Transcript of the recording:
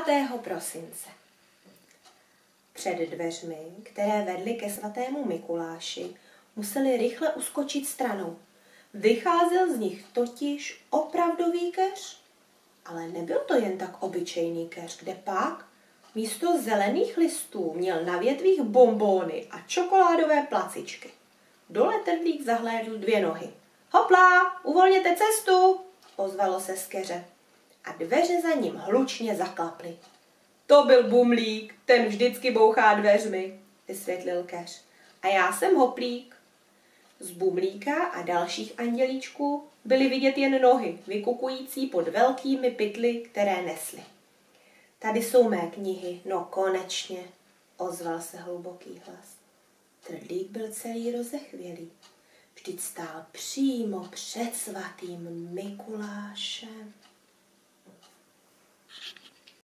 5. prosince. Před dveřmi, které vedly ke svatému Mikuláši, museli rychle uskočit stranou. Vycházel z nich totiž opravdový keř. Ale nebyl to jen tak obyčejný keř, kde pak místo zelených listů měl na větvích bonbóny a čokoládové placičky. Dole Trdlík zahlédl 2 nohy. Hopla, uvolněte cestu, ozvalo se z keře a dveře za ním hlučně zaklaply. To byl Bumlík, ten vždycky bouchá dveřmi, vysvětlil keř. A já jsem Hoplík. Z Bumlíka a dalších andělíčků byly vidět jen nohy, vykukující pod velkými pytly, které nesly. Tady jsou mé knihy, no konečně, ozval se hluboký hlas. Trdlík byl celý rozechvělý. Vždyť stál přímo před svatým Mikulášem.